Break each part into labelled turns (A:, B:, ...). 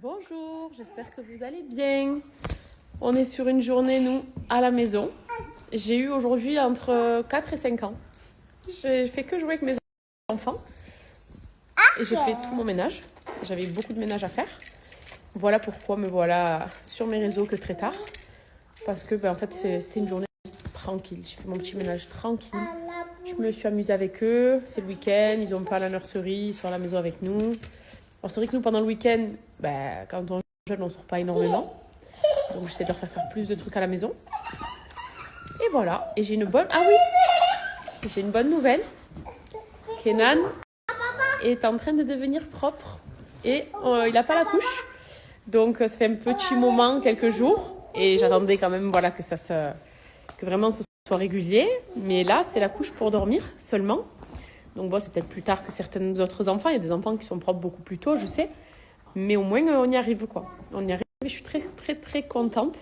A: Bonjour, j'espère que vous allez bien. On est sur une journée, nous, à la maison. J'ai eu aujourd'hui entre 4 et 5 ans. J'ai fait que jouer avec mes enfants. Et j'ai fait tout mon ménage. J'avais beaucoup de ménage à faire. Voilà pourquoi me voilà sur mes réseaux que très tard. Parce que, en fait, c'était une journée tranquille. J'ai fait mon petit ménage tranquille. Je me suis amusée avec eux. C'est le week-end, ils n'ont pas la nurserie, ils sont à la maison avec nous. Alors c'est vrai que nous, pendant le week-end, quand on est jeune, on ne sort pas énormément. Donc j'essaie de leur faire plus de trucs à la maison. Et voilà. Et j'ai une bonne... Ah oui, j'ai une bonne nouvelle. Kenan est en train de devenir propre. Et il n'a pas la couche. Donc ça fait un petit moment, quelques jours. Et j'attendais quand même que vraiment ce soit régulier. Mais là, c'est la couche pour dormir seulement. Donc bon, c'est peut-être plus tard que certains autres enfants. Il y a des enfants qui sont propres beaucoup plus tôt, je sais. Mais au moins, on y arrive, quoi. On y arrive. Je suis très, très, très contente.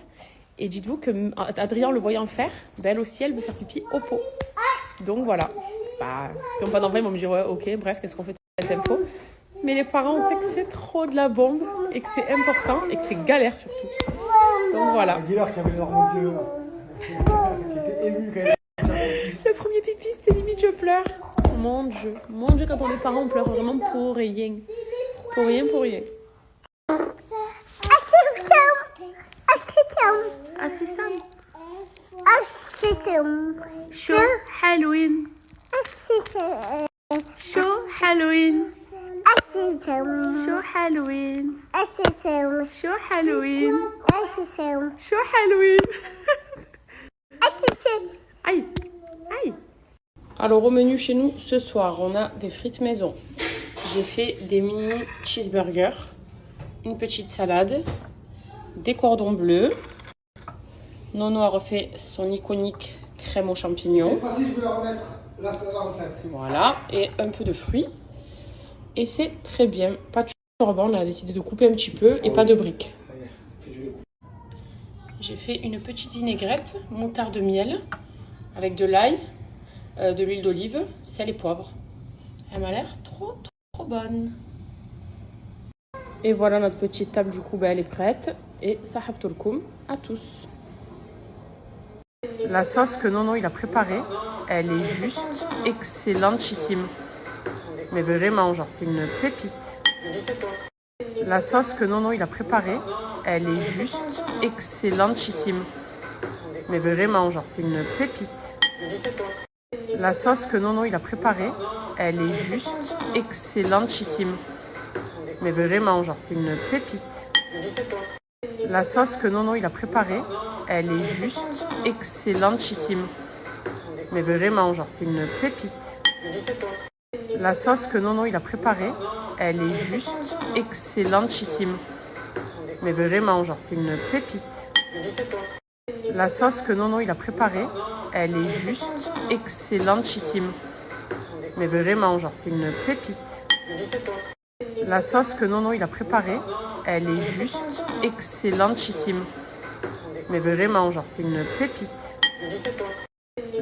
A: Et dites-vous que Adrien, le voyant faire, elle aussi, elle veut faire pipi au pot. Donc voilà. C'est pas... Parce qu'on pas d'enfants, ils vont me dire, ouais, ok, bref, qu'est-ce qu'on fait de cette info? Mais les parents, on sait que c'est trop de la bombe et que c'est important et que c'est galère surtout. Donc voilà. Le premier pipi, c'était limite, je pleure. Mon Dieu, quand on est parents, on pleure vraiment pour rien. Pour rien, pour rien. Assisam. Show Halloween. Show Halloween. Show Halloween. Show Halloween. Show Halloween. Aïe, aïe. Alors au menu chez nous ce soir, on a des frites maison. J'ai fait des mini cheeseburgers, une petite salade, des cordons bleus. Nono a refait son iconique crème aux champignons.
B: C'est facile, je vais leur remettre la recette.
A: Voilà, et un peu de fruits. Et c'est très bien. Pas de charbon, on a décidé de couper un petit peu et pas de briques. J'ai fait une petite vinaigrette, moutarde miel, avec de l'ail, de l'huile d'olive, sel et poivre. Elle m'a l'air trop bonne. Et voilà, notre petite table du coup, elle est prête. Et sahavtulkoum à tous. La sauce que Nono il a préparée, elle est juste excellentissime. Mais vraiment, genre c'est une pépite. La sauce que Nono il a préparée, elle est juste excellentissime. Mais vraiment, genre c'est une pépite. La sauce que Nono il a préparée, elle est juste excellentissime. Mais vraiment, genre c'est une pépite. La sauce que Nono il a préparée, elle est juste excellentissime. Mais vraiment, genre c'est une pépite. La sauce que Nono il a préparée, elle est juste excellentissime. Mais vraiment, genre c'est une pépite. La sauce que Nono il a préparée, elle est juste excellentissime. Mais vraiment, genre c'est une pépite. La sauce que Nono il a préparée, elle est juste excellentissime. Mais vraiment, genre c'est une pépite.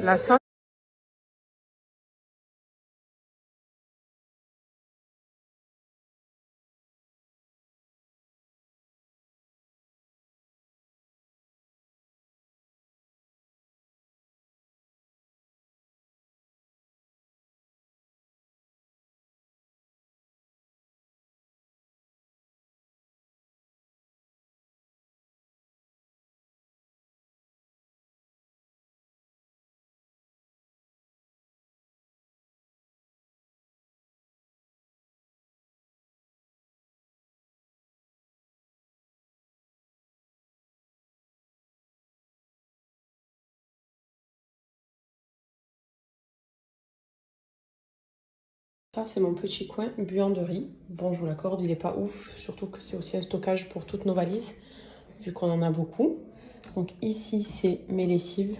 A: La sauce... Ça, c'est mon petit coin buanderie. Bon, je vous l'accorde, il n'est pas ouf, surtout que c'est aussi un stockage pour toutes nos valises, vu qu'on en a beaucoup. Donc ici, c'est mes lessives.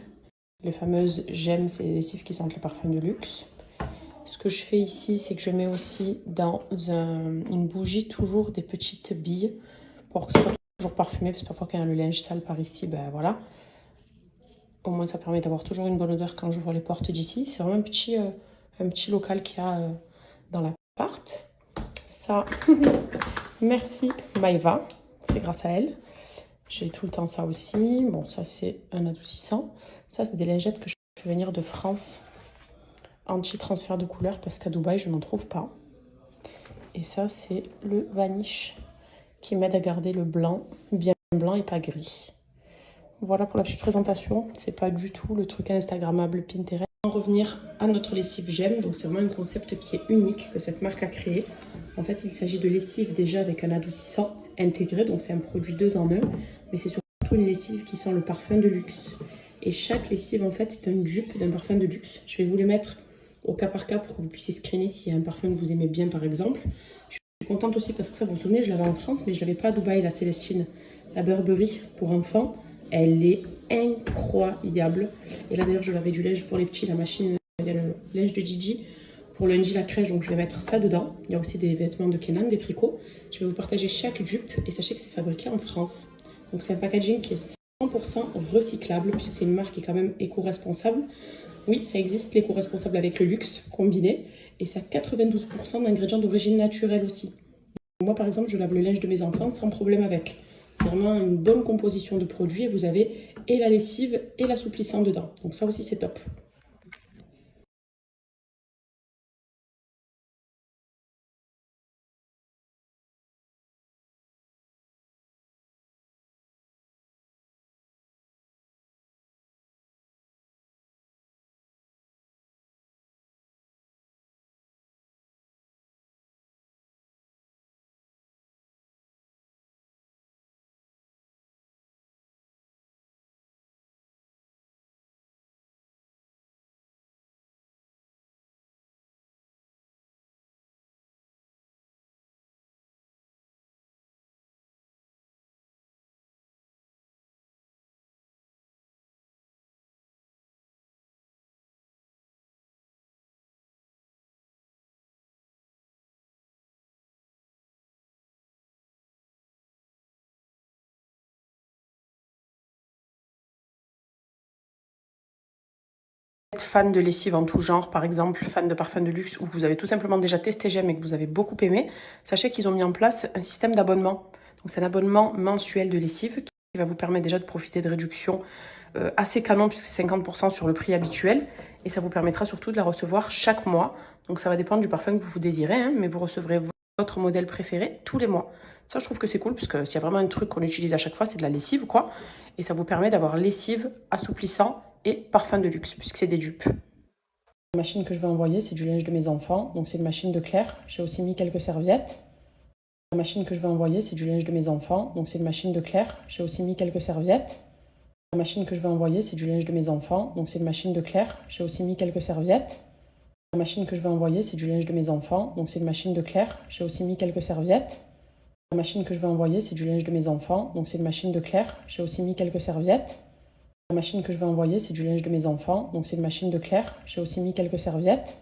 A: Les fameuses gemmes, c'est les lessives qui sentent le parfum de luxe. Ce que je fais ici, c'est que je mets aussi dans une bougie toujours des petites billes pour que ce soit toujours parfumé, parce que parfois quand il y a le linge sale par ici, ben voilà. Au moins, ça permet d'avoir toujours une bonne odeur quand j'ouvre les portes d'ici. C'est vraiment un petit local qu'il y a dans l'appart. Ça, merci Maïva, c'est grâce à elle. J'ai tout le temps ça aussi. Bon, ça c'est un adoucissant. Ça c'est des lingettes que je fais venir de France. Anti-transfert de couleur parce qu'à Dubaï je n'en trouve pas. Et ça c'est le Vanish qui m'aide à garder le blanc bien blanc et pas gris. Voilà pour la petite présentation. C'est pas du tout le truc instagrammable Pinterest. On va revenir à notre lessive Gemme. Donc c'est vraiment un concept qui est unique que cette marque a créé. En fait, il s'agit de lessive déjà avec un adoucissant intégré. Donc c'est un produit 2 en 1. Mais c'est surtout une lessive qui sent le parfum de luxe. Et chaque lessive en fait c'est un dupe d'un parfum de luxe. Je vais vous les mettre au cas par cas pour que vous puissiez screener s'il y a un parfum que vous aimez bien par exemple. Je suis contente aussi parce que ça, vous vous souvenez, je l'avais en France mais je ne l'avais pas à Dubaï, la Célestine. La Burberry pour enfants. Elle est incroyable. Et là d'ailleurs je lavais du linge pour les petits, la machine, il y a le linge de Gigi pour le lundi la crèche, donc je vais mettre ça dedans. Il y a aussi des vêtements de Kenan, des tricots. Je vais vous partager chaque dupe et sachez que c'est fabriqué en France. Donc c'est un packaging qui est 100% recyclable puisque c'est une marque qui est quand même éco-responsable. Oui, ça existe l'éco-responsable avec le luxe combiné et c'est à 92% d'ingrédients d'origine naturelle aussi. Moi par exemple je lave le linge de mes enfants sans problème avec. C'est vraiment une bonne composition de produits et vous avez et la lessive et l'assouplissant dedans. Donc ça aussi c'est top. Fan de lessive en tout genre, par exemple fan de parfum de luxe ou vous avez tout simplement déjà testé Gemme et que vous avez beaucoup aimé, sachez qu'ils ont mis en place un système d'abonnement. Donc c'est un abonnement mensuel de lessive qui va vous permettre déjà de profiter de réductions assez canon puisque c'est 50% sur le prix habituel et ça vous permettra surtout de la recevoir chaque mois. Donc ça va dépendre du parfum que vous désirez, hein, mais vous recevrez votre modèle préféré tous les mois. Ça je trouve que c'est cool puisque s'il y a vraiment un truc qu'on utilise à chaque fois c'est de la lessive quoi. Et ça vous permet d'avoir lessive, assouplissant et parfum de luxe, puisque c'est des dupes. La machine que je vais envoyer, c'est du linge de mes enfants, donc c'est une machine de Claire. J'ai aussi mis quelques serviettes. La machine que je vais envoyer, c'est du linge de mes enfants, donc c'est une machine de Claire. J'ai aussi mis quelques serviettes. La machine que je vais envoyer, c'est du linge de mes enfants, donc c'est une machine de Claire. J'ai aussi mis quelques serviettes. La machine que je vais envoyer, c'est du linge de mes enfants, donc c'est une machine de Claire. J'ai aussi mis quelques serviettes. La machine que je vais envoyer, c'est du linge de mes enfants, donc c'est une machine de Claire. J'ai aussi mis quelques serviettes. La machine que je vais envoyer, c'est du linge de mes enfants, donc c'est une machine de Claire. J'ai aussi mis quelques serviettes. La machine que je vais envoyer, c'est du linge de mes enfants, donc c'est une machine de Claire. J'ai aussi mis quelques serviettes.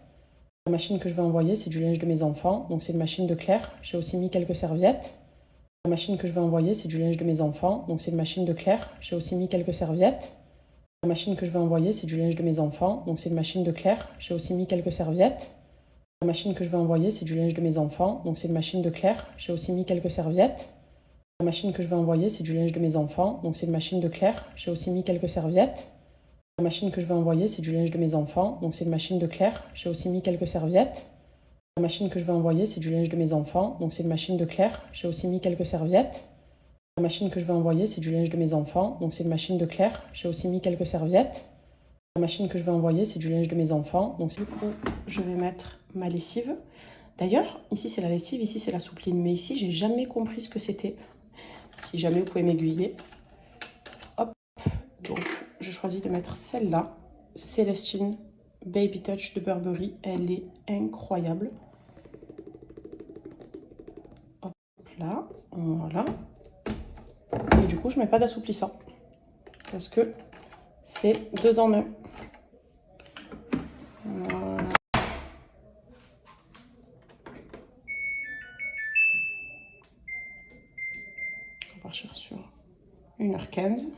A: La machine que je vais envoyer, c'est du linge de mes enfants, donc c'est une machine de Claire. J'ai aussi mis quelques serviettes. La machine que je vais envoyer, c'est du linge de mes enfants, donc c'est une machine de Claire. J'ai aussi mis quelques serviettes. La machine que je vais envoyer, c'est du linge de mes enfants, donc c'est une machine de Claire. J'ai aussi mis quelques serviettes. La machine que je vais envoyer, c'est du linge de mes enfants, donc c'est une machine de Claire. J'ai aussi mis quelques serviettes. La machine que je vais envoyer, c'est du linge de mes enfants, donc c'est une machine de Claire. J'ai aussi mis quelques serviettes. La machine que je vais envoyer, c'est du linge de mes enfants, donc c'est une machine de Claire. J'ai aussi mis quelques serviettes. La machine que je vais envoyer, c'est du linge de mes enfants, donc c'est une machine de Claire. J'ai aussi mis quelques serviettes. La machine que je vais envoyer, c'est du linge de mes enfants, donc du coup, je vais mettre ma lessive. D'ailleurs, ici c'est la lessive, ici c'est la soupline, mais ici j'ai jamais compris ce que c'était. Si jamais vous pouvez m'aiguiller. Hop. Donc, je choisis de mettre celle-là. Célestine Baby Touch de Burberry. Elle est incroyable. Hop là. Voilà. Et du coup, je ne mets pas d'assouplissant. Parce que c'est 2 en 1. Voilà. On va partir sur 1h15.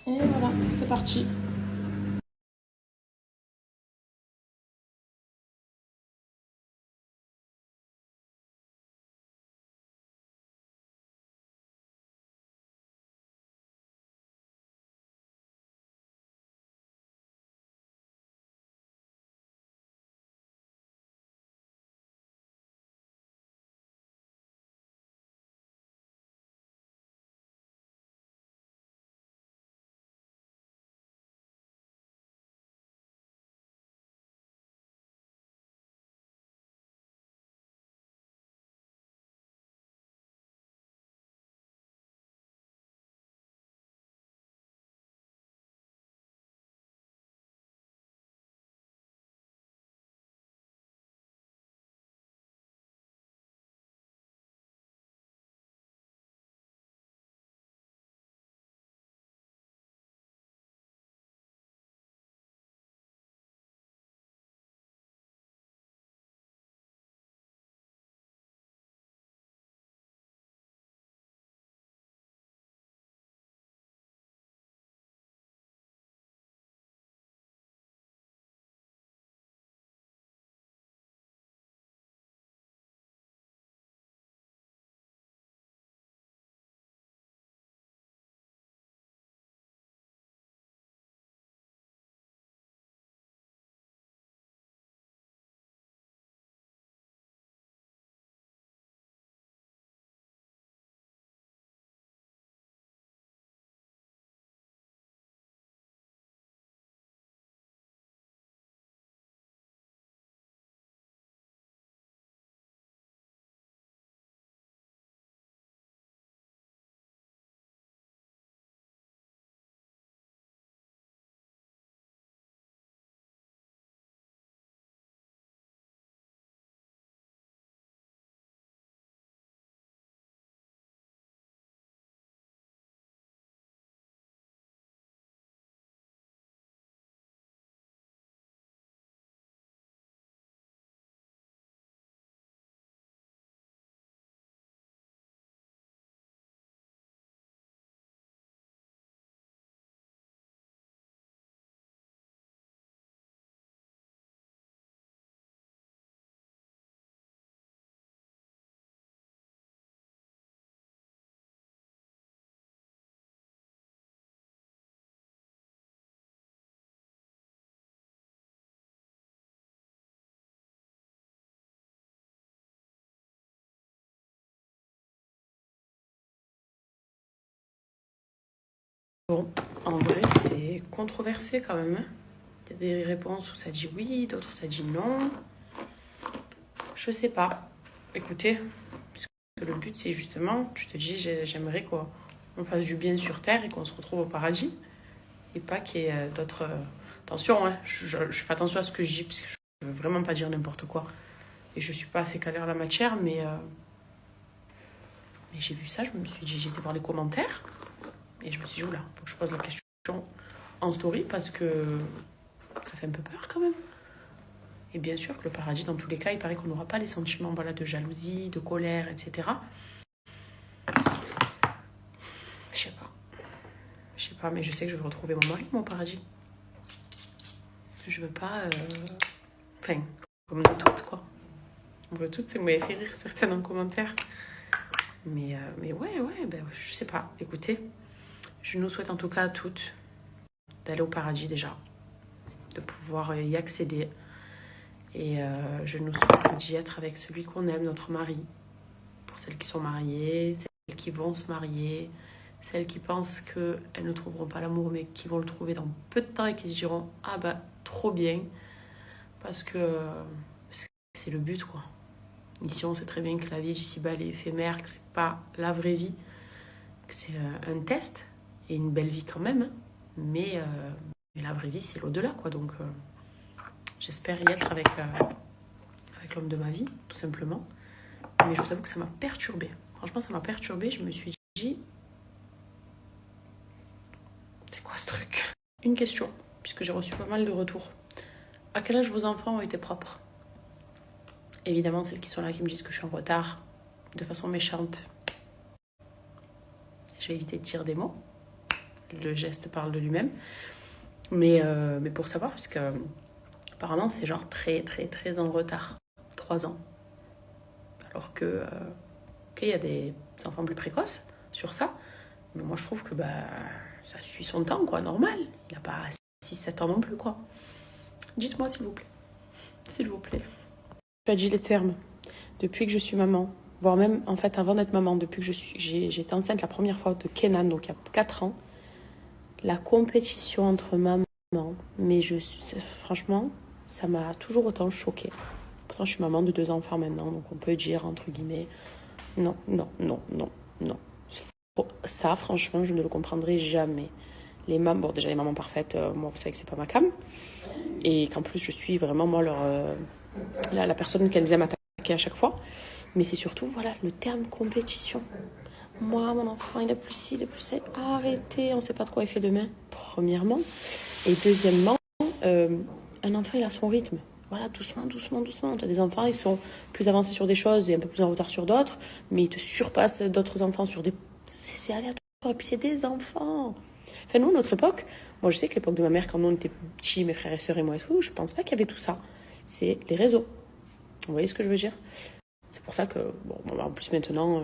A: Et voilà, c'est parti. Bon, en vrai, c'est controversé quand même. Il y a des réponses où ça dit oui, d'autres ça dit non. Je sais pas. Écoutez, parce que le but c'est justement, tu te dis j'aimerais qu'on fasse du bien sur Terre et qu'on se retrouve au paradis. Et pas qu'il y ait d'autres... Attention, hein, je fais attention à ce que je dis, parce que je veux vraiment pas dire n'importe quoi. Et je suis pas assez calée en la matière, mais j'ai vu ça, je me suis dit, j'ai été voir les commentaires, et je me suis dit, oula, faut que je pose la question en story, parce que ça fait un peu peur quand même. Et bien sûr que le paradis, dans tous les cas, il paraît qu'on n'aura pas les sentiments de jalousie, de colère, etc. Je sais pas. Je sais pas, mais je sais que je veux retrouver mon mari, mon paradis. Je veux pas... Enfin, comme nous toutes, quoi. On veut toutes, ça m'avait fait rire certaines en commentaire. Mais ouais, ben, je sais pas. Écoutez, je nous souhaite en tout cas à toutes d'aller au paradis déjà, de pouvoir y accéder. Et je nous souhaite d'y être avec celui qu'on aime, notre mari. Pour celles qui sont mariées, celles qui vont se marier, celles qui pensent qu'elles ne trouveront pas l'amour, mais qui vont le trouver dans peu de temps et qui se diront « Ah bah, trop bien !» Parce que c'est le but, quoi. Ici, on sait très bien que la vie d'ici-bas, elle est éphémère, que c'est pas la vraie vie, que c'est un test et une belle vie quand même. Mais la vraie vie, c'est l'au-delà, quoi. Donc, j'espère y être avec l'homme de ma vie, tout simplement. Mais je vous avoue que ça m'a perturbée. Franchement, ça m'a perturbée. Je me suis dit, c'est quoi ce truc? Une question, puisque j'ai reçu pas mal de retours. À quel âge vos enfants ont été propres? Évidemment, celles qui sont là qui me disent que je suis en retard, de façon méchante. Je vais éviter de dire des mots. Le geste parle de lui-même. Mais pour savoir, puisque apparemment, c'est genre très, très, très en retard. 3 ans. Alors que, il y a des enfants plus précoces sur ça. Mais moi, je trouve que ça suit son temps, quoi, normal. Il n'a pas 6-7 ans non plus, quoi. Dites-moi, s'il vous plaît. S'il vous plaît. Tu as dit les termes. Depuis que je suis maman, voire même, en fait, avant d'être maman, depuis que j'ai été enceinte la première fois de Kenan, donc il y a 4 ans, la compétition entre mamans, mais franchement, ça m'a toujours autant choquée. Pourtant, je suis maman de 2 enfants maintenant, donc on peut dire, entre guillemets, non. Ça, franchement, je ne le comprendrai jamais. Les mamans, bon, déjà les mamans parfaites, moi, vous savez que c'est pas ma came. Et qu'en plus, je suis vraiment, moi, la personne qu'elles aiment attaquer à chaque fois. Mais c'est surtout, voilà, le terme compétition. Moi, mon enfant, il a plus ci, il a plus ça. Arrêtez, on ne sait pas de quoi il fait demain, premièrement. Et deuxièmement, un enfant, il a son rythme. Voilà, doucement. Tu as des enfants, ils sont plus avancés sur des choses et un peu plus en retard sur d'autres, mais ils te surpassent d'autres enfants sur des... C'est aléatoire, et puis c'est des enfants. Enfin, nous, notre époque, moi, je sais que l'époque de ma mère, quand nous, on était petits, mes frères et sœurs et moi et tout, je pense pas qu'il y avait tout ça. C'est les réseaux. Vous voyez ce que je veux dire? C'est pour ça que, bon, en plus, maintenant...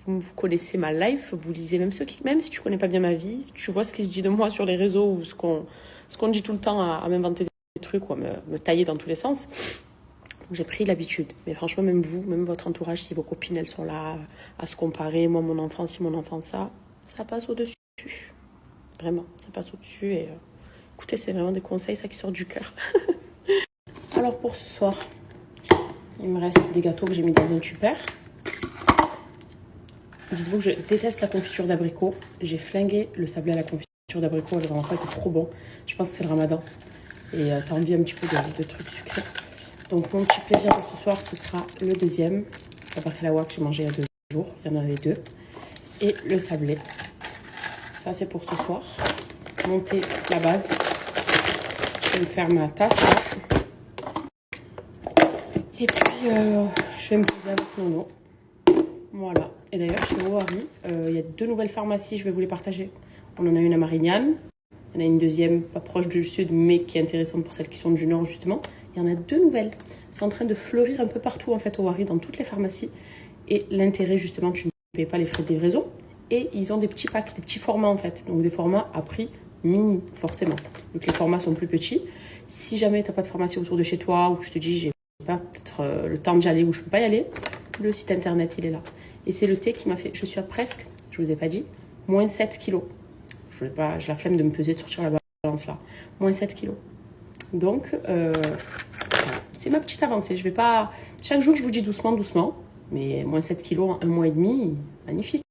A: Vous connaissez ma life, vous lisez même même si tu connais pas bien ma vie, tu vois ce qui se dit de moi sur les réseaux ou ce qu'on dit tout le temps à m'inventer des trucs ou à me tailler dans tous les sens. Donc, j'ai pris l'habitude. Mais franchement, même vous, même votre entourage, si vos copines, elles sont là à se comparer, moi, mon enfant, si mon enfant, ça passe au-dessus. Vraiment, ça passe au-dessus. Et écoutez, c'est vraiment des conseils, ça qui sort du cœur. Alors, pour ce soir, il me reste des gâteaux que j'ai mis dans un tupperware. Dites-vous que je déteste la confiture d'abricot. J'ai flingué le sablé à la confiture d'abricot. Le dernière fois, était trop bon. Je pense que c'est le ramadan. Et t'as envie un petit peu de trucs sucrés. Donc, mon petit plaisir de ce soir, ce sera le deuxième. La baklava que j'ai mangé il y a 2 jours. Il y en avait 2. Et le sablé. Ça, c'est pour ce soir. Monter la base. Je vais me faire ma tasse. Là. Et puis, je vais me poser avec Nono. Voilà. Et d'ailleurs, chez Owari, il y a 2 nouvelles pharmacies, je vais vous les partager. On en a une à Marignane. Il y en a une deuxième, pas proche du sud, mais qui est intéressante pour celles qui sont du nord, justement. Il y en a 2 nouvelles. C'est en train de fleurir un peu partout, en fait, Owari, dans toutes les pharmacies. Et l'intérêt, justement, tu ne payes pas les frais de livraison. Et ils ont des petits packs, des petits formats, en fait. Donc, des formats à prix mini, forcément. Donc, les formats sont plus petits. Si jamais tu n'as pas de pharmacie autour de chez toi, ou que je te dis, j'ai pas peut-être le temps d'y aller, ou je peux pas y aller, le site internet, il est là. Et c'est le thé qui m'a fait... Je suis à presque, je vous ai pas dit, moins 7 kilos. Je j'ai la flemme de me peser, de sortir la balance là. Moins 7 kilos. Donc, c'est ma petite avancée. Je vais pas... Chaque jour, je vous dis doucement, doucement. Mais moins 7 kilos en un mois et demi, magnifique.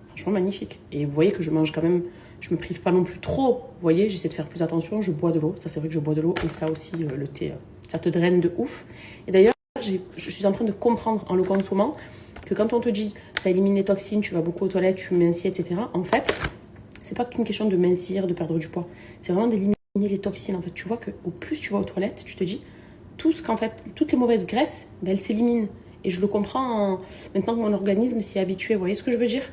A: Franchement, magnifique. Et vous voyez que je mange quand même... Je me prive pas non plus trop. Vous voyez, j'essaie de faire plus attention. Je bois de l'eau. Ça, c'est vrai que je bois de l'eau. Et ça aussi, le thé, ça te draine de ouf. Et d'ailleurs, je suis en train de comprendre en le consommant que quand on te dit ça élimine les toxines, tu vas beaucoup aux toilettes, tu mincis, etc. En fait, c'est pas qu'une question de mincir, de perdre du poids. C'est vraiment d'éliminer les toxines. En fait, tu vois qu'au plus tu vas aux toilettes, tu te dis toutes les mauvaises graisses, ben, elles s'éliminent. Et je le comprends maintenant que mon organisme s'y est habitué. Vous voyez ce que je veux dire?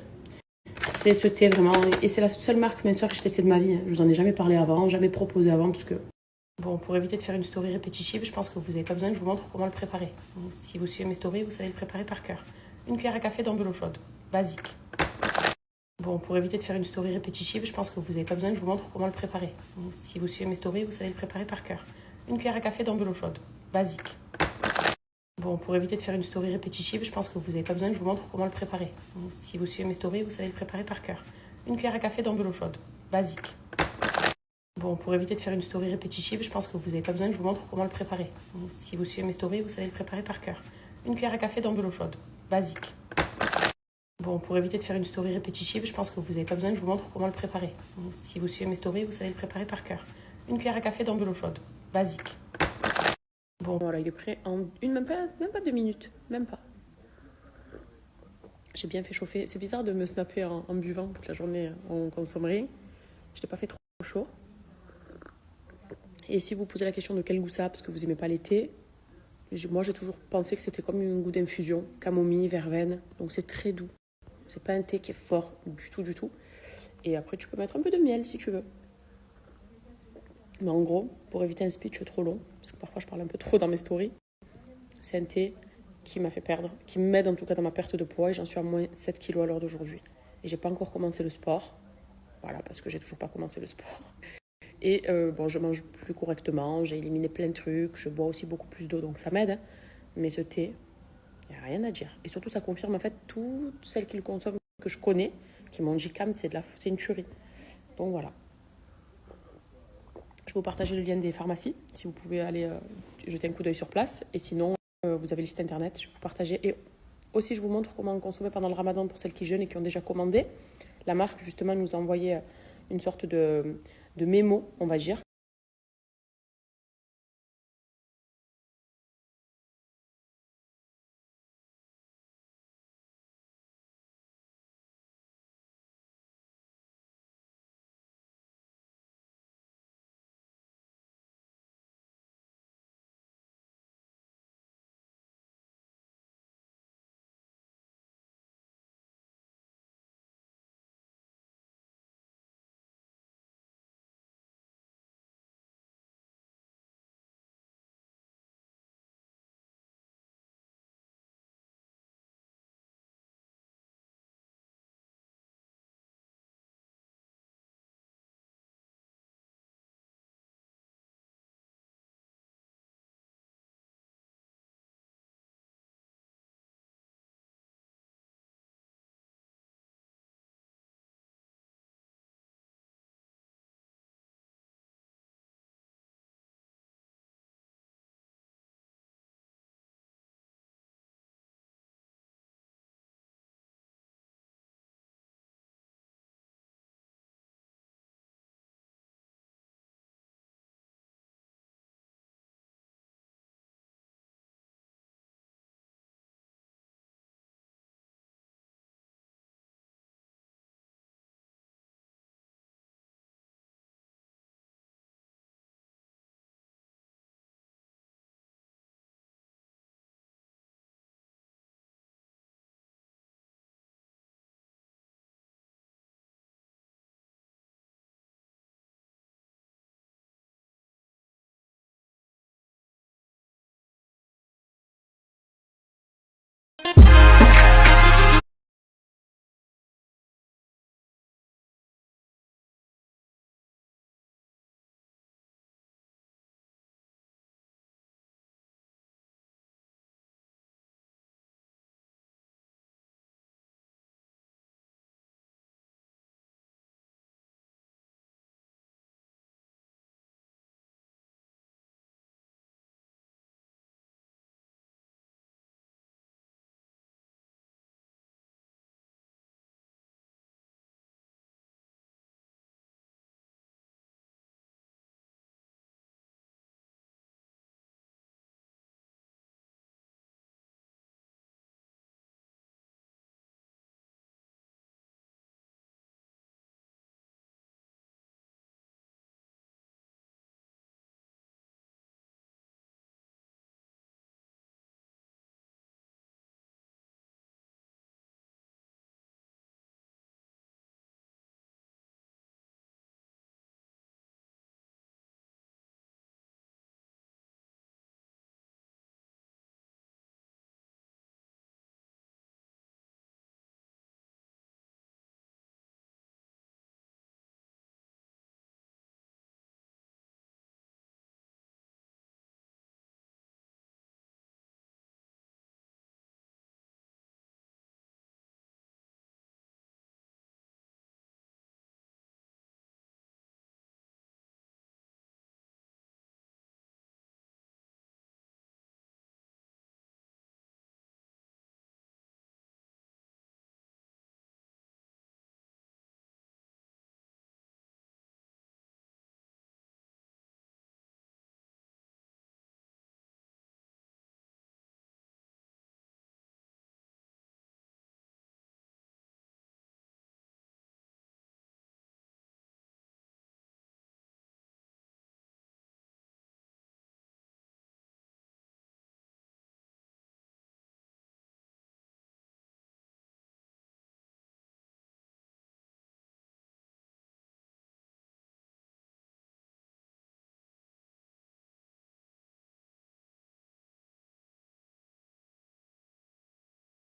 A: C'est ce thé vraiment. Et c'est la seule marque minceur que j'ai testée de ma vie. Je vous en ai jamais parlé avant, jamais proposé avant, parce que... Bon, pour éviter de faire une story répétitive, je pense que vous n'avez pas besoin que je vous montre comment le préparer. Si vous suivez mes stories, vous savez le préparer par cœur. Une cuillère à café dans de l'eau chaude. Basique. Bon, pour éviter de faire une story répétitive, je pense que vous n'avez pas besoin que je vous montre comment le préparer. Si vous suivez mes stories, vous savez le préparer par cœur. Une cuillère à café dans de l'eau chaude. Basique. Bon, pour éviter de faire une story répétitive, je pense que vous n'avez pas besoin que je vous montre comment le préparer. Si vous suivez mes stories, vous savez le préparer par cœur. Une cuillère à café dans de l'eau chaude. Basique. Bon, pour éviter de faire une story répétitive, je pense que vous n'avez pas besoin que je vous montre comment le préparer. Si vous suivez mes stories, vous savez le préparer par cœur. Une cuillère à café dans de l'eau chaude. Basique. Bon, pour éviter de faire une story répétitive, je pense que vous n'avez pas besoin que je vous montre comment le préparer. Si vous suivez mes stories, vous savez le préparer par cœur. Une cuillère à café dans de l'eau chaude. Basique. Bon, voilà, il est prêt en même pas 2 minutes. Même pas. J'ai bien fait chauffer. C'est bizarre de me snapper en buvant toute la journée. On consommerait. Je l'ai pas fait trop chaud. Et si vous posez la question de quel goût ça a, parce que vous n'aimez pas les thés, moi j'ai toujours pensé que c'était comme un goût d'infusion, camomille, verveine, donc c'est très doux. C'est pas un thé qui est fort du tout, du tout. Et après tu peux mettre un peu de miel si tu veux. Mais en gros, pour éviter un speech trop long, parce que parfois je parle un peu trop dans mes stories, c'est un thé qui m'a fait perdre, qui m'aide en tout cas dans ma perte de poids, et j'en suis à moins 7 kilos à l'heure d'aujourd'hui. Et j'ai pas encore commencé le sport, voilà, parce que j'ai toujours pas commencé le sport. Et bon, je mange plus correctement, j'ai éliminé plein de trucs, je bois aussi beaucoup plus d'eau, donc ça m'aide. Hein. Mais ce thé, il n'y a rien à dire. Et surtout, ça confirme en fait toutes celles qui le consomment que je connais, qui m'ont dit Cam, c'est une tuerie. Donc voilà. Je vais vous partager le lien des pharmacies, si vous pouvez aller jeter un coup d'œil sur place. Et sinon, vous avez le site internet, je vais vous partager. Et aussi, je vous montre comment consommer pendant le ramadan pour celles qui jeûnent et qui ont déjà commandé. La marque, justement, nous a envoyé une sorte de mémo, on va dire,